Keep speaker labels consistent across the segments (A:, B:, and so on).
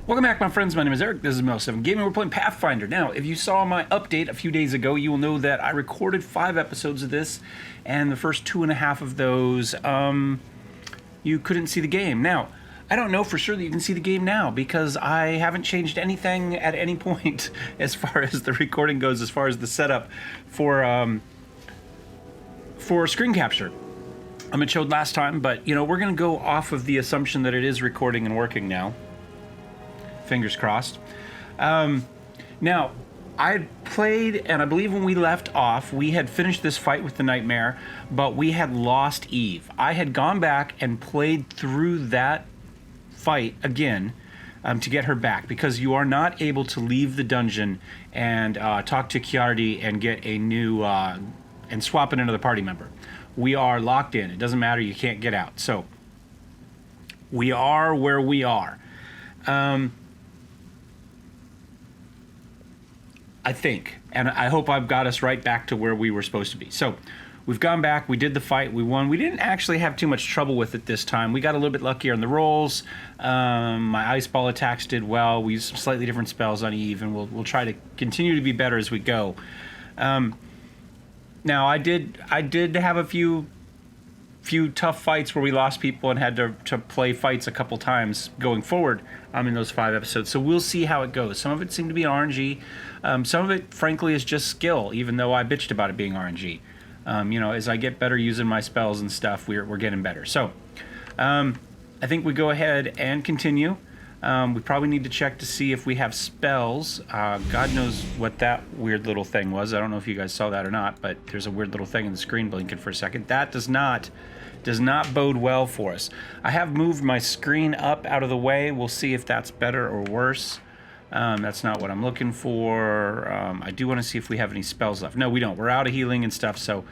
A: Welcome back, my friends. My name is Eric. This is Mel7 Gaming. We're playing Pathfinder. Now, if you saw my update a few days ago, you will know that I recorded 5 episodes of this, and the first 2.5 of those, you couldn't see the game. Now, I don't know for sure that you can see the game now, because I haven't changed anything at any point as far as the recording goes, as far as the setup for screen capture. It showed last time, but, you know, we're going to go off of the assumption that it is recording and working now. Fingers crossed. Now, I played, and I believe when we left off, we had finished this fight with the Nightmare, but we had lost Eve. I had gone back and played through that fight again to get her back, because you are not able to leave the dungeon and talk to Kiardi and get a new, and swap in another party member. We are locked in. It doesn't matter. You can't get out. So, we are where we are. I think, and I hope I've got us right back to where we were supposed to be. So, we've gone back, we did the fight, we won. We didn't actually have too much trouble with it this time. We got a little bit luckier on the rolls. My ice ball attacks did well. We used some slightly different spells on Eve, and we'll try to continue to be better as we go. Now, I did have a few tough fights where we lost people and had to play fights a couple times going forward in those 5 episodes. So we'll see how it goes. Some of it seemed to be RNG. Some of it, frankly, is just skill, even though I bitched about it being RNG. You know, as I get better using my spells and stuff, we're getting better. So I think we go ahead and continue. We probably need to check to see if we have spells. God knows what that weird little thing was. I don't know if you guys saw that or not, but there's a weird little thing in the screen blinking for a second. That does not bode well for us. I have moved my screen up out of the way. We'll see if that's better or worse. That's not what I'm looking for. I do want to see if we have any spells left. No, we don't. We're out of healing and stuff, so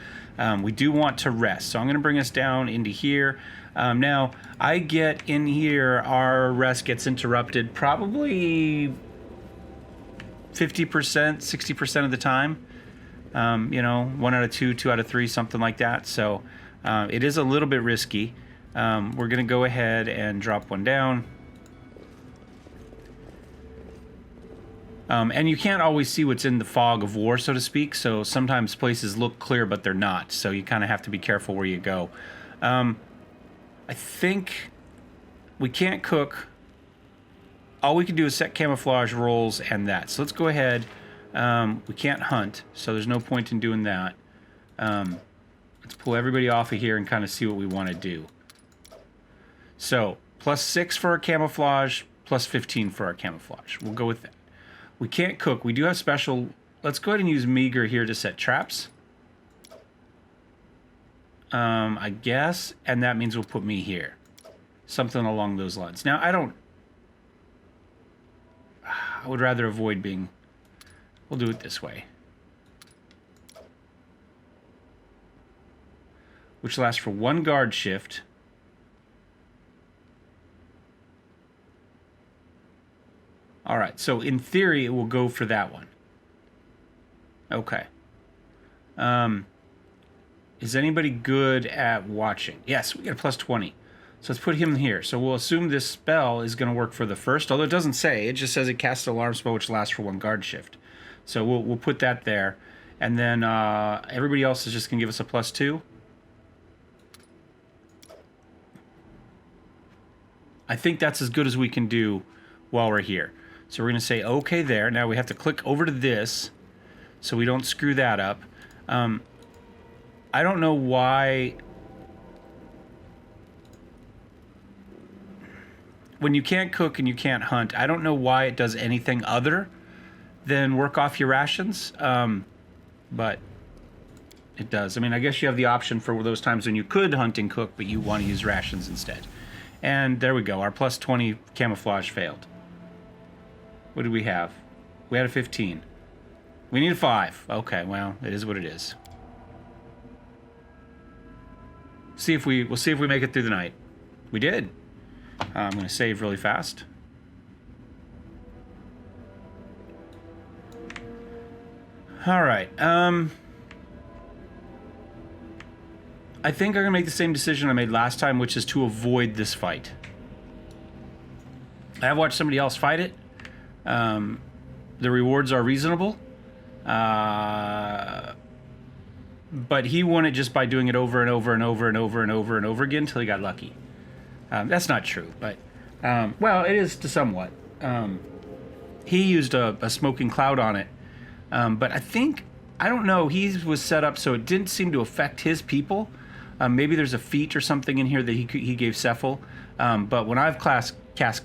A: we do want to rest. So I'm going to bring us down into here. Now, I get in here, our rest gets interrupted probably 50%, 60% of the time. You know, 1 out of 2, 2 out of 3, something like that. So it is a little bit risky. We're going to go ahead and drop one down. And you can't always see what's in the fog of war, so to speak. So sometimes places look clear, but they're not. So you kind of have to be careful where you go. I think we can't cook. All we can do is set camouflage rolls and that. So let's go ahead. We can't hunt, so there's no point in doing that. Let's pull everybody off of here and kind of see what we want to do. So, +6 for our camouflage, +15 for our camouflage. We'll go with that. We can't cook. We do have special... Let's go ahead and use Meager here to set traps. I guess, and that means we'll put me here. Something along those lines. Now, I would rather avoid being... We'll do it this way. Which lasts for 1 guard shift. Alright, so in theory, it will go for that one. Okay. Is anybody good at watching? Yes, we got a +20. So let's put him here. So we'll assume this spell is going to work for the first, although it doesn't say. It just says it casts an alarm spell which lasts for 1 guard shift. So we'll put that there. And then everybody else is just going to give us a +2. I think that's as good as we can do while we're here. So we're going to say OK there. Now we have to click over to this so we don't screw that up. I don't know why... When you can't cook and you can't hunt, I don't know why it does anything other than work off your rations. But it does. I mean, I guess you have the option for those times when you could hunt and cook, but you want to use rations instead. And there we go. Our +20 camouflage failed. What did we have? We had a 15. We need a 5. Okay, well, it is what it is. We'll see if we make it through the night. We did. I'm going to save really fast. All right. I think I'm going to make the same decision I made last time, which is to avoid this fight. I have watched somebody else fight it. The rewards are reasonable. But he won it just by doing it over and over and over and over and over and over again until he got lucky. That's not true, but well, it is to somewhat. He used a smoking cloud on it, but I don't know. He was set up so it didn't seem to affect his people. Maybe there's a feat or something in here that he gave Cephal. But when I've cast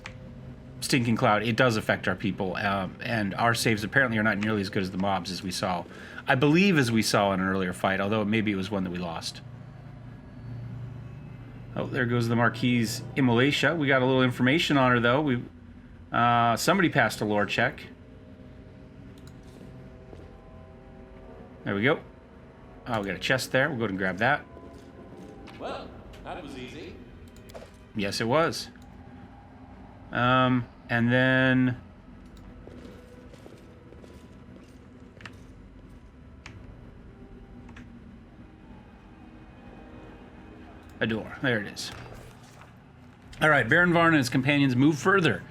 A: Stinking Cloud, it does affect our people, and our saves apparently are not nearly as good as the mobs as we saw. I believe as we saw in an earlier fight, although maybe it was one that we lost. Oh, there goes the Marquise Immolatia. We got a little information on her, though. Somebody passed a lore check. There we go. Oh, we got a chest there. We'll go ahead and grab that.
B: Well, that was easy.
A: Yes, it was. And then a door. There it is. All right, Baron Varn and his companions move further.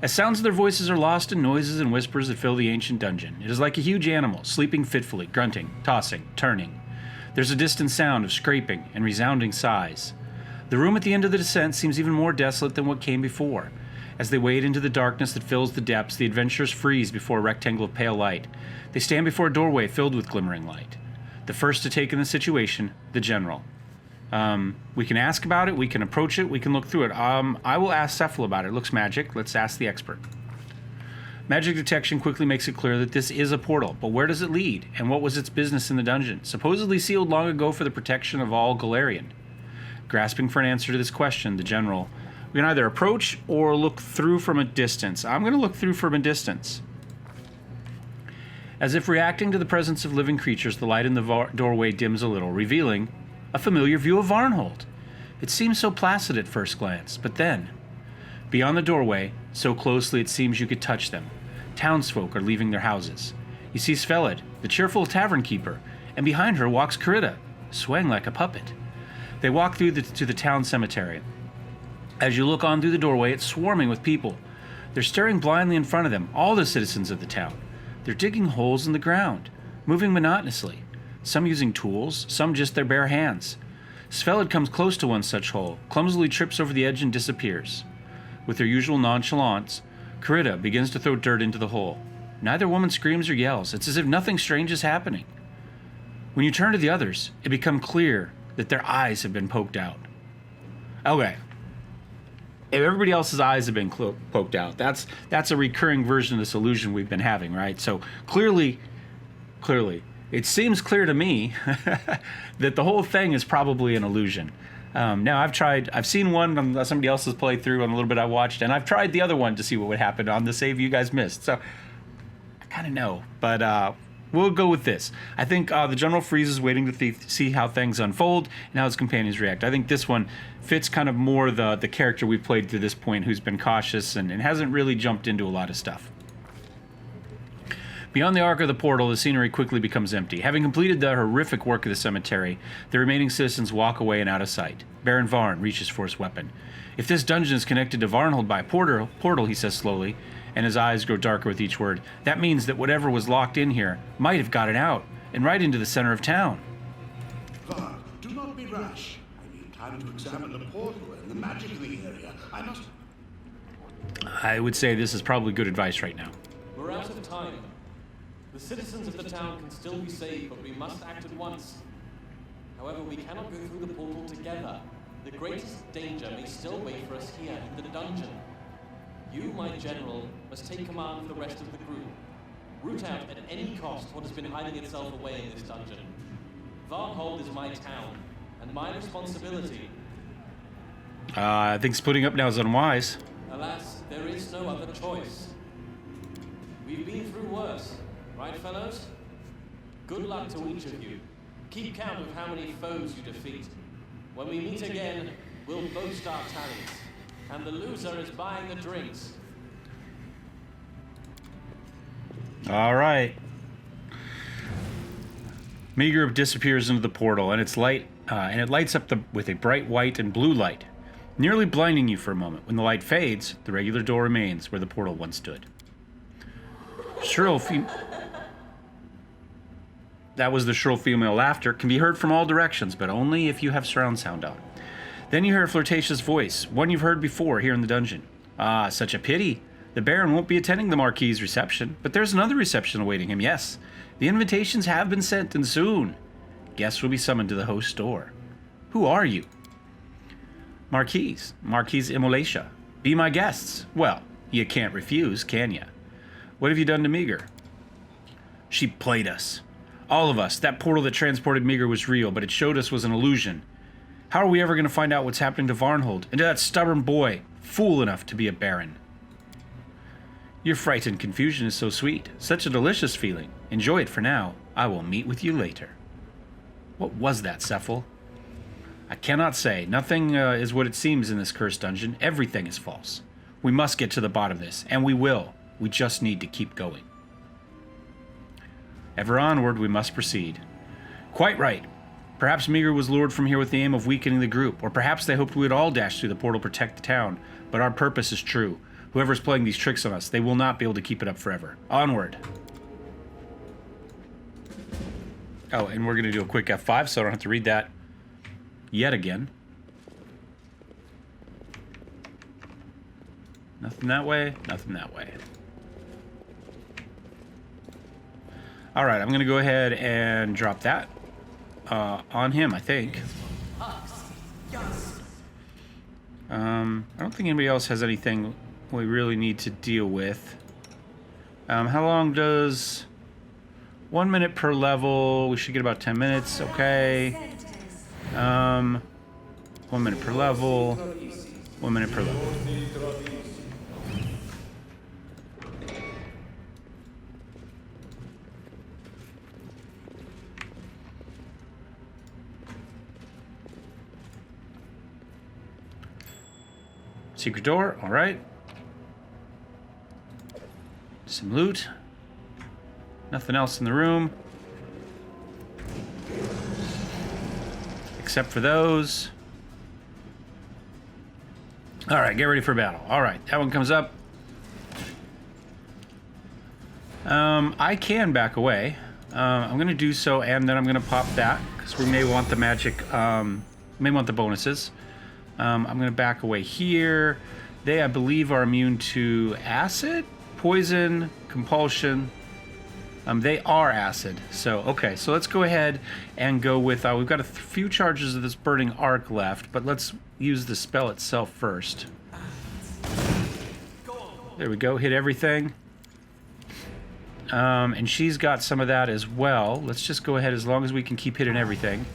A: As sounds of their voices are lost in noises and whispers that fill the ancient dungeon. It is like a huge animal, sleeping fitfully, grunting, tossing, turning. There's a distant sound of scraping and resounding sighs. The room at the end of the descent seems even more desolate than what came before. As they wade into the darkness that fills the depths, the adventurers freeze before a rectangle of pale light. They stand before a doorway filled with glimmering light. The first to take in the situation, the general. We can ask about it, we can approach it, we can look through it. I will ask Cephal about it. It looks magic. Let's ask the expert. Magic detection quickly makes it clear that this is a portal, but where does it lead? And what was its business in the dungeon? Supposedly sealed long ago for the protection of all Galarian. Grasping for an answer to this question, the general... We can either approach or look through from a distance. I'm going to look through from a distance. As if reacting to the presence of living creatures, the light in the doorway dims a little, revealing a familiar view of Varnhold. It seems so placid at first glance, but then, beyond the doorway, so closely it seems you could touch them, townsfolk are leaving their houses. You see Svelid, the cheerful tavern keeper, and behind her walks Carita, swaying like a puppet. They walk through to the town cemetery. As you look on through the doorway, it's swarming with people. They're staring blindly in front of them, all the citizens of the town. They're digging holes in the ground, moving monotonously, some using tools, some just their bare hands. Svelid comes close to one such hole, clumsily trips over the edge and disappears. With their usual nonchalance, Carita begins to throw dirt into the hole. Neither woman screams or yells. It's as if nothing strange is happening. When you turn to the others, it becomes clear that their eyes have been poked out. Okay. If everybody else's eyes have been poked out, that's a recurring version of this illusion we've been having, right? So clearly, it seems clear to me that the whole thing is probably an illusion. Now I've seen one on somebody else's playthrough on a little bit I watched, and I've tried the other one to see what would happen on the save you guys missed. So I kind of know, but we'll go with this. I think the general freezes waiting to see how things unfold and how his companions react. I think this one fits kind of more the character we've played to this point, who's been cautious and hasn't really jumped into a lot of stuff. Beyond the arc of the portal, the scenery quickly becomes empty. Having completed the horrific work of the cemetery, the remaining citizens walk away and out of sight. Baron Varn reaches for his weapon. If this dungeon is connected to Varnhold by a portal, he says slowly, and his eyes grow darker with each word, that means that whatever was locked in here might have gotten out, and right into the center of town.
C: Varn, do not be rash. I need time to examine the portal and the magic of the area.
A: I would say this is probably good advice right now.
B: We're out of time. The citizens of the town can still be saved, but we must act at once. However, we cannot go through the portal together. The greatest danger may still wait for us here in the dungeon. You, my general, must take command of the rest of the group. Root out at any cost what has been hiding itself away in this dungeon. Varnhold is my town, and my responsibility.
A: I think splitting up now is unwise.
B: Alas, there is no other choice. We've been through worse, right, fellows? Good luck to each of you. Keep count of how many foes you defeat. When we meet again, we'll boast our talents. And the loser is buying the drinks.
A: All right. Meagrup disappears into the portal, and its light, and it lights up with a bright white and blue light. nearly blinding you for a moment. When the light fades, the regular door remains where the portal once stood. That was the shrill female laughter. Can be heard from all directions, but only if you have surround sound on. Then you hear a flirtatious voice, one you've heard before here in the dungeon. Ah, such a pity. The Baron won't be attending the Marquis's reception, but there's another reception awaiting him, yes. The invitations have been sent, and soon. Guests will be summoned to the host's door. Who are you? Marquis Immolatia. Be my guests. Well, you can't refuse, can ya? What have you done to Meager? She played us. All of us. That portal that transported Meager was real, but it showed us was an illusion. How are we ever going to find out what's happening to Varnhold and to that stubborn boy, fool enough to be a baron? Your frightened confusion is so sweet. Such a delicious feeling. Enjoy it for now. I will meet with you later. What was that, Cephal? I cannot say. Nothing is what it seems in this cursed dungeon. Everything is false. We must get to the bottom of this, and we will. We just need to keep going. Ever onward, we must proceed. Quite right. Perhaps Meager was lured from here with the aim of weakening the group, or perhaps they hoped we would all dash through the portal to protect the town. But our purpose is true. Whoever's playing these tricks on us, they will not be able to keep it up forever. Onward. Oh, and we're going to do a quick F5, so I don't have to read that yet again. Nothing that way, nothing that way. All right, I'm going to go ahead and drop that on him, I think. I don't think anybody else has anything we really need to deal with. How long does... 1 minute per level. We should get about 10 minutes. Okay. 1 minute per level. 1 minute per level. Secret door. All right. Some loot. Nothing else in the room. Except for those. Alright, get ready for battle. Alright, that one comes up. I can back away. I'm going to do so, and then I'm going to pop that, because we may want the magic, may want the bonuses. I'm going to back away here. They, I believe, are immune to acid, poison, compulsion. They are acid. So, okay, so let's go ahead and go with, we've got a few charges of this burning arc left, but let's use the spell itself first. There we go, hit everything. And she's got some of that as well. Let's just go ahead, as long as we can keep hitting everything.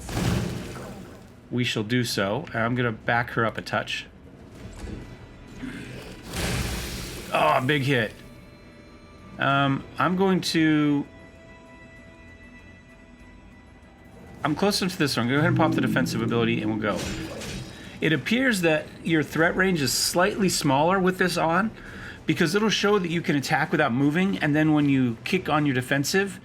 A: We shall do so. I'm going to back her up a touch. Oh, big hit. I'm going to... I'm close enough to this one. I'm going to go ahead and pop the defensive ability, and we'll go. It appears that your threat range is slightly smaller with this on, because it'll show that you can attack without moving, and then when you kick on your defensive,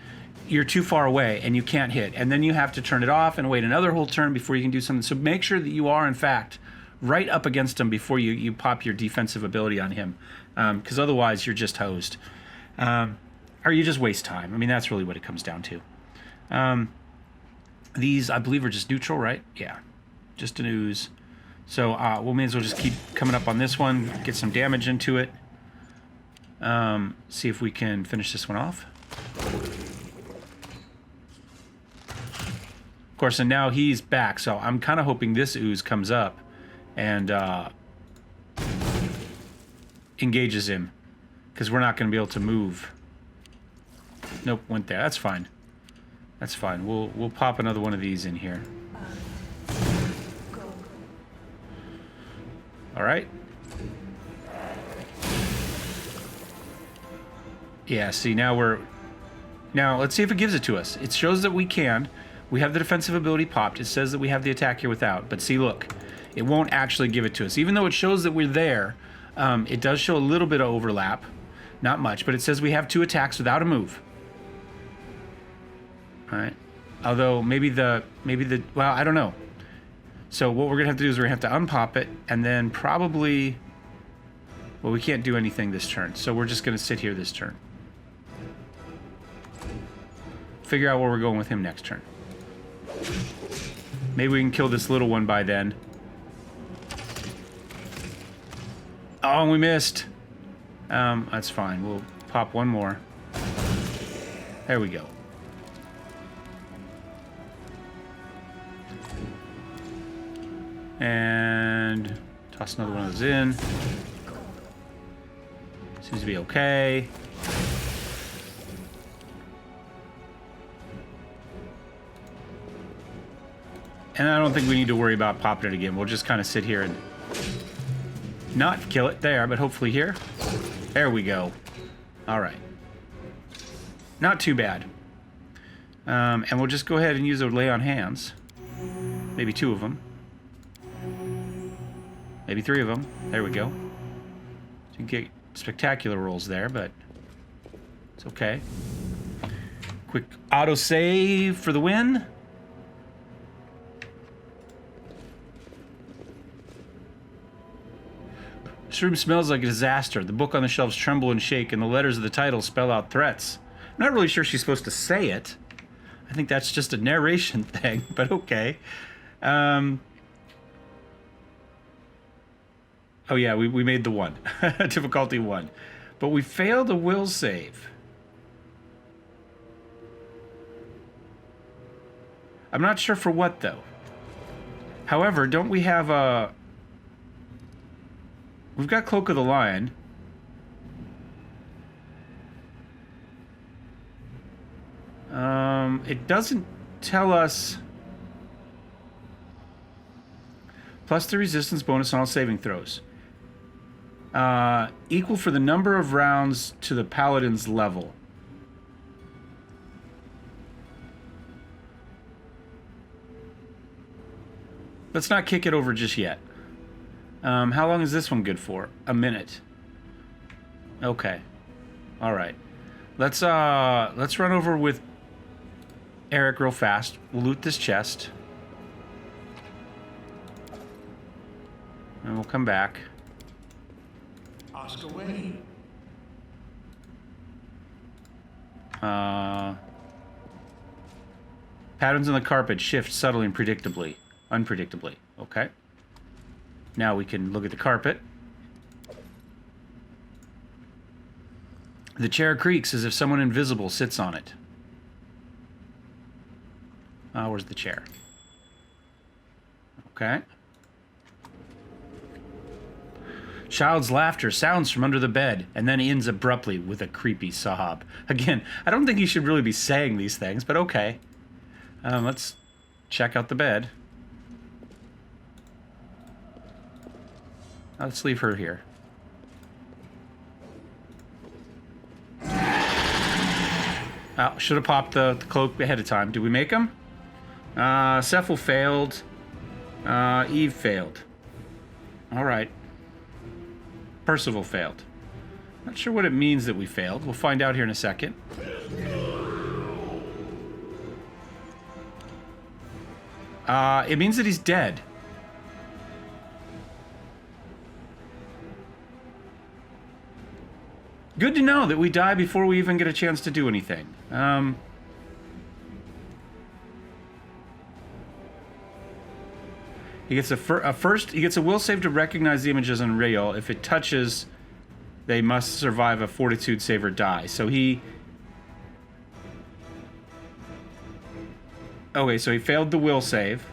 A: you're too far away, and you can't hit. And then you have to turn it off and wait another whole turn before you can do something. So make sure that you are, in fact, right up against him before you pop your defensive ability on him, because otherwise you're just hosed. Or you just waste time. I mean, that's really what it comes down to. These, I believe, are just neutral, right? Yeah, just an ooze. So we may as well just keep coming up on this one, get some damage into it. See if we can finish this one off. Of course, and now he's back, so I'm kind of hoping this ooze comes up and engages him, because we're not going to be able to move. Nope, went there. That's fine. That's fine. We'll pop another one of these in here. All right. Yeah, see, now let's see if it gives it to us. It shows that we can. We have the defensive ability popped. It says that we have the attack here without. But see, look. It won't actually give it to us. Even though it shows that we're there, it does show a little bit of overlap. Not much, but it says we have 2 attacks without a move. All right. Although maybe the well, I don't know. So what we're gonna have to do is we're gonna have to unpop it, and then probably... Well, we can't do anything this turn, so we're just gonna sit here this turn. Figure out where we're going with him next turn. Maybe we can kill this little one by then. Oh, we missed. That's fine. We'll pop one more. There we go. And toss another one of those in. Seems to be okay. And I don't think we need to worry about popping it again. We'll just kind of sit here and not kill it there, but hopefully here. There we go. All right. Not too bad. And we'll just go ahead and use a lay on hands. Maybe 2 of them. Maybe 3 of them. There we go. So you get spectacular rolls there, but it's okay. Quick auto save for the win. This room smells like a disaster. The book on the shelves tremble and shake, and the letters of the title spell out threats. I'm not really sure she's supposed to say it. I think that's just a narration thing, but okay. Oh yeah, we made the 1. Difficulty 1. But we failed a will save. I'm not sure for what, though. However, don't we have a... We've got Cloak of the Lion. It doesn't tell us... Plus the resistance bonus on all saving throws. Equal for the number of rounds to the paladin's level. Let's not kick it over just yet. How long is this one good for? A minute. Okay. All right. Let's run over with Eric real fast. We'll loot this chest. And we'll come back.
C: Ask away.
A: Patterns on the carpet shift subtly and unpredictably. Okay. Now we can look at the carpet. The chair creaks as if someone invisible sits on it. Where's the chair? Okay. Child's laughter sounds from under the bed and then ends abruptly with a creepy sob. Again, I don't think you should really be saying these things, but okay. Let's check out the bed. Let's leave her here. Should have popped the cloak ahead of time. Did we make them? Cephal failed. Eve failed. All right. Percival failed. Not sure what it means that we failed. We'll find out here in a second. It means that he's dead. Good to know that we die before we even get a chance to do anything. He gets he gets a will save to recognize the images on Rail. If it touches, they must survive a fortitude save or die. So he... Okay, so he failed the will save.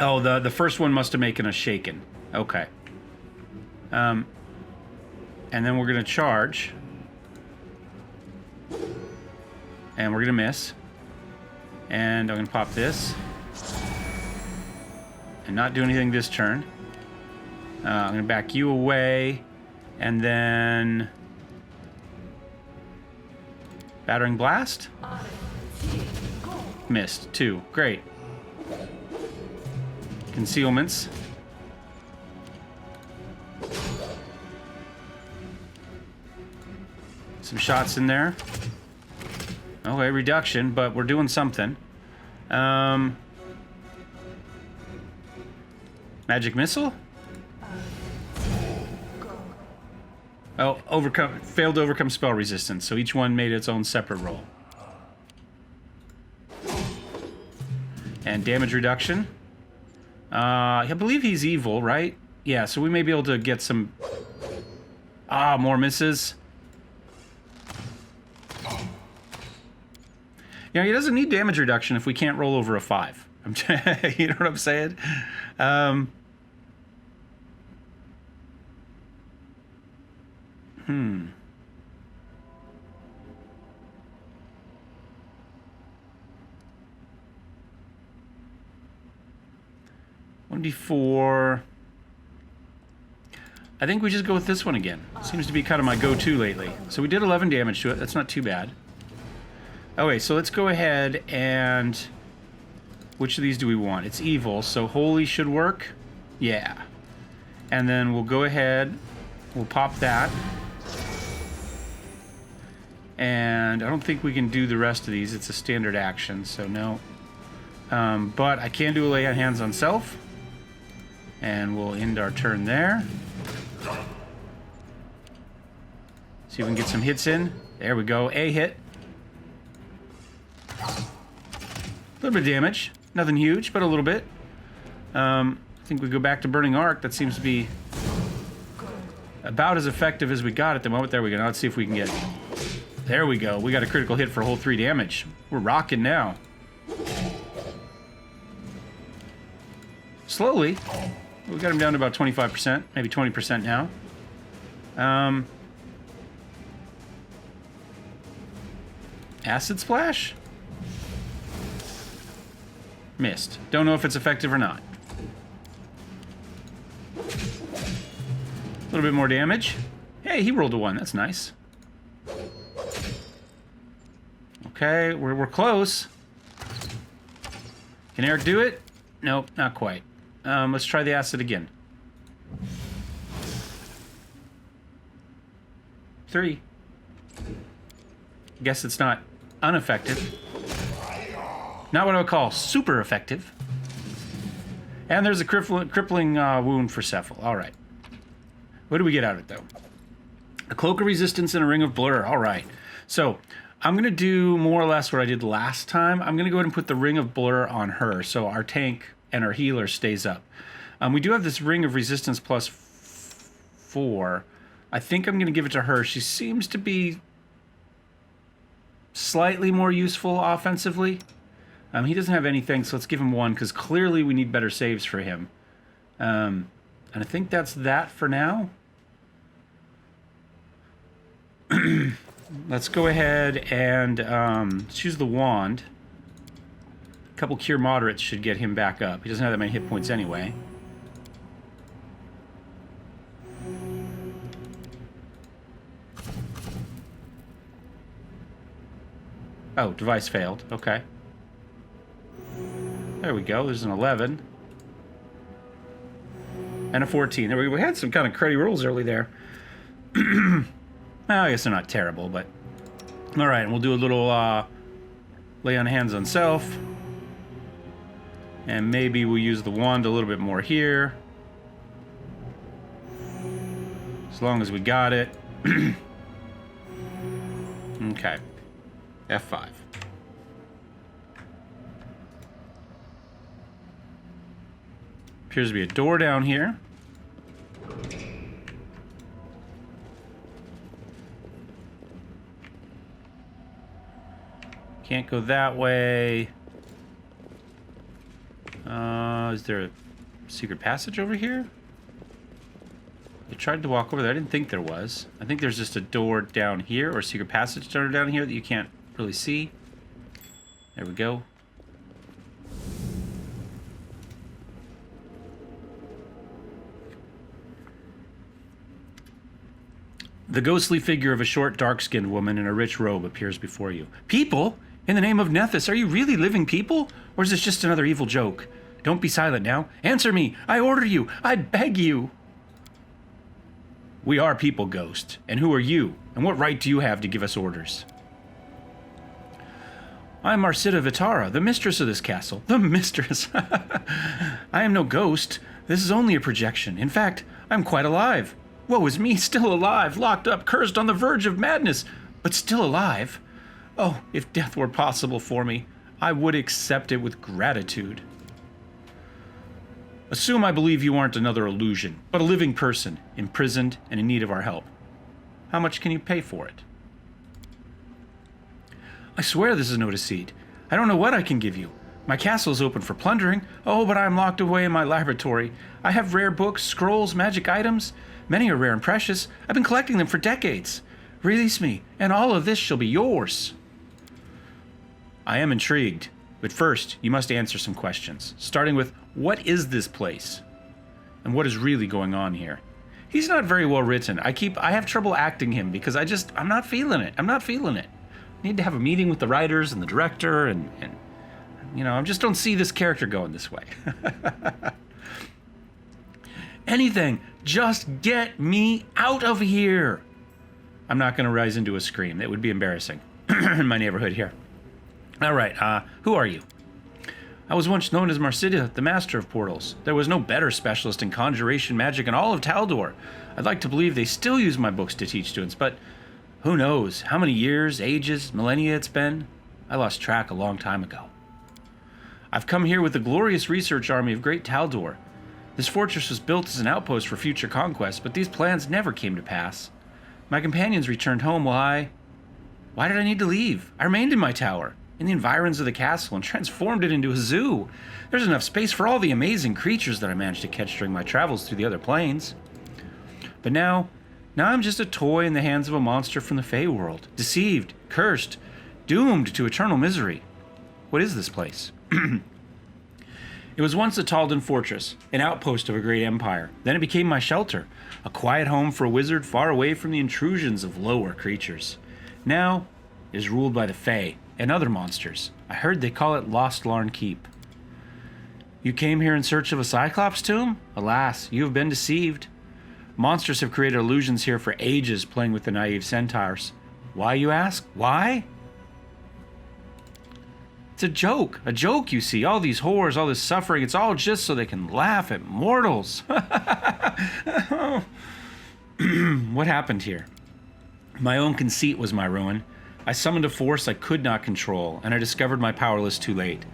A: Oh, the first one must have making a shaken. Okay. And then we're going to charge. And we're going to miss. And I'm going to pop this. And not do anything this turn. I'm going to back you away. And then... Battering Blast? Missed. 2. Great. Concealments. Some shots in there. Okay, reduction, but we're doing something. Magic missile? Oh, failed to overcome spell resistance, so each one made its own separate roll. And damage reduction. I believe he's evil, right? Yeah, so we may be able to get some... more misses. You know, he doesn't need damage reduction if we can't roll over a 5. You know what I'm saying? 1d4. I think we just go with this one again. Seems to be kind of my go-to lately. So we did 11 damage to it. That's not too bad. Okay, so let's go ahead and... Which of these do we want? It's evil, so holy should work. Yeah. And then we'll go ahead. We'll pop that. And I don't think we can do the rest of these. It's a standard action, so no. But I can do a lay on hands on self. And we'll end our turn there. See if we can get some hits in. There we go. A hit. A little bit of damage. Nothing huge, but a little bit. I think we go back to Burning Arc. That seems to be about as effective as we got at the moment. There we go. Now let's see if we can get... There we go. We got a critical hit for a whole 3 damage. We're rocking now. Slowly. We got him down to about 25%, maybe 20% now. Acid Splash? Missed. Don't know if it's effective or not. A little bit more damage. Hey, he rolled a 1. That's nice. Okay, we're close. Can Eric do it? Nope, not quite. Let's try the acid again. 3. Guess it's not ineffective. Not what I would call super effective. And there's a crippling wound for Cephal. All right. What do we get out of it, though? A cloak of resistance and a ring of blur. All right. So I'm going to do more or less what I did last time. I'm going to go ahead and put the ring of blur on her, so our tank and our healer stays up. We do have this ring of resistance plus 4. I think I'm going to give it to her. She seems to be slightly more useful offensively. He doesn't have anything, so let's give him 1, because clearly we need better saves for him. And I think that's that for now. Let's go ahead and choose the wand. A couple Cure Moderates should get him back up. He doesn't have that many hit points anyway. Oh, device failed. Okay. There we go. There's an 11. And a 14. There we had some kind of cruddy rolls early there. Well, I guess they're not terrible, but... Alright, and we'll do a little lay on hands on self. And maybe we'll use the wand a little bit more here. As long as we got it. Okay. F5. Appears to be a door down here. Can't go that way. Is there a secret passage over here? I tried to walk over there. I didn't think there was. I think there's just a door down here, or a secret passage door down here that you can't really see. There we go. The ghostly figure of a short, dark-skinned woman in a rich robe appears before you. People? In the name of Nethys, are you really living people? Or is this just another evil joke? Don't be silent now. Answer me! I order you! I beg you! We are people, Ghost. And who are you? And what right do you have to give us orders? I'm Marcida Vitara, the mistress of this castle. The mistress. I am no ghost. This is only a projection. In fact, I'm quite alive. Woe is me, still alive, locked up, cursed on the verge of madness, but still alive. Oh, if death were possible for me, I would accept it with gratitude. Assume I believe you aren't another illusion, but a living person, imprisoned and in need of our help. How much can you pay for it? I swear this is no deceit. I don't know what I can give you. My castle is open for plundering. Oh, but I am locked away in my laboratory. I have rare books, scrolls, magic items. Many are rare and precious. I've been collecting them for decades. Release me, and all of this shall be yours. I am intrigued, but first you must answer some questions, starting with, what is this place? And what is really going on here? He's not very well written. I have trouble acting him because I'm not feeling it. I need to have a meeting with the writers and the director and I just don't see this character going this way. Anything, just get me out of here. I'm not going to rise into a scream. That would be embarrassing in my neighborhood here. All right, who are you? I was once known as Marcida, the master of portals. There was no better specialist in conjuration magic in all of Taldor. I'd like to believe they still use my books to teach students, but who knows how many years, ages, millennia it's been? I lost track a long time ago. I've come here with the glorious research army of Great Taldor. This fortress was built as an outpost for future conquest, but these plans never came to pass. My companions returned home while Why did I need to leave? I remained in my tower, in the environs of the castle, and transformed it into a zoo. There's enough space for all the amazing creatures that I managed to catch during my travels through the other planes. But now I'm just a toy in the hands of a monster from the Feyworld, deceived, cursed, doomed to eternal misery. What is this place? It was once a Taldan fortress, an outpost of a great empire. Then it became my shelter, a quiet home for a wizard far away from the intrusions of lower creatures. Now it is ruled by the Fey and other monsters. I heard they call it Lost Larn Keep. You came here in search of a Cyclops tomb? Alas, you have been deceived. Monsters have created illusions here for ages, playing with the naive centaurs. Why, you ask? Why? It's a joke, you see. All these horrors, all this suffering, it's all just so they can laugh at mortals. What happened here? My own conceit was my ruin. I summoned a force I could not control, and I discovered my powerless too late.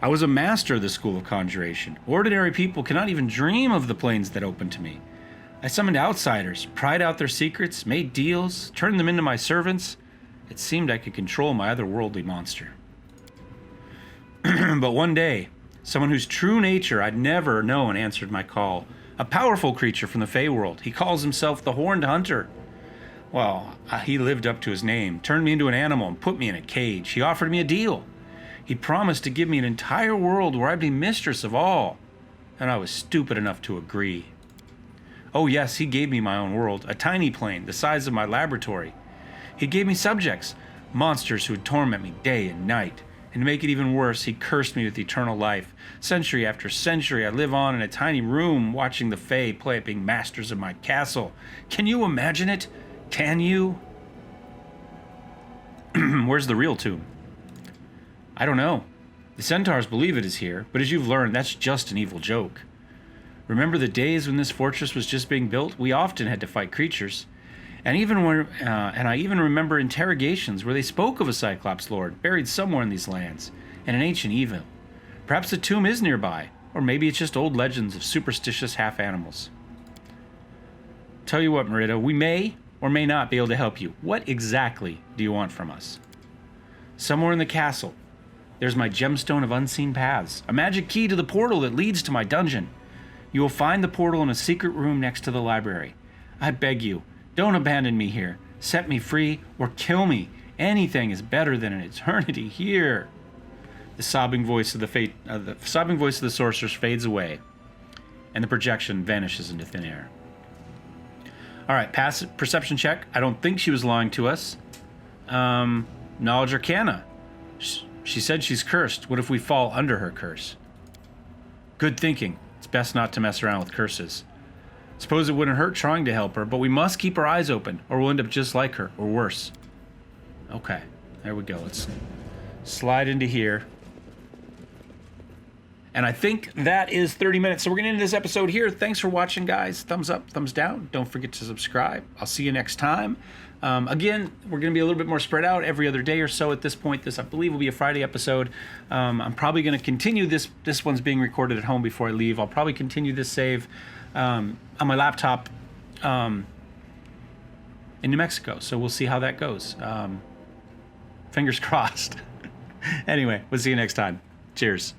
A: I was a master of the school of conjuration. Ordinary people cannot even dream of the planes that opened to me. I summoned outsiders, pried out their secrets, made deals, turned them into my servants. It seemed I could control my otherworldly monster. But one day, someone whose true nature I'd never known answered my call. A powerful creature from the Feyworld. He calls himself the Horned Hunter. Well, he lived up to his name, turned me into an animal and put me in a cage. He offered me a deal. He promised to give me an entire world where I'd be mistress of all. And I was stupid enough to agree. Oh yes, he gave me my own world, a tiny plane the size of my laboratory. He gave me subjects, monsters who would torment me day and night. And to make it even worse, he cursed me with eternal life. Century after century, I live on in a tiny room watching the Fae play at being masters of my castle. Can you imagine it? Can you? Where's the real tomb? I don't know. The centaurs believe it is here, but as you've learned, that's just an evil joke. Remember the days when this fortress was just being built? We often had to fight creatures. And I even remember interrogations where they spoke of a Cyclops Lord buried somewhere in these lands, and an ancient evil. Perhaps the tomb is nearby, or maybe it's just old legends of superstitious half-animals. Tell you what, Merida, we may or may not be able to help you. What exactly do you want from us? Somewhere in the castle, there's my gemstone of unseen paths, a magic key to the portal that leads to my dungeon. You will find the portal in a secret room next to the library. I beg you, don't abandon me here. Set me free or kill me. Anything is better than an eternity here. The sobbing voice of the sorceress fades away, and the projection vanishes into thin air. All right, perception check. I don't think she was lying to us. Knowledge Arcana. She said she's cursed. What if we fall under her curse? Good thinking. It's best not to mess around with curses. Suppose it wouldn't hurt trying to help her, but we must keep our eyes open, or we'll end up just like her, or worse. Okay, there we go. Let's Slide into here. And I think that is 30 minutes. So we're going to end this episode here. Thanks for watching, guys. Thumbs up, thumbs down. Don't forget to subscribe. I'll see you next time. Again, we're going to be a little bit more spread out every other day or so at this point. This, I believe, will be a Friday episode. I'm probably going to continue this. This one's being recorded at home before I leave. I'll probably continue this save on my laptop in New Mexico. So we'll see how that goes. Fingers crossed. Anyway, we'll see you next time. Cheers.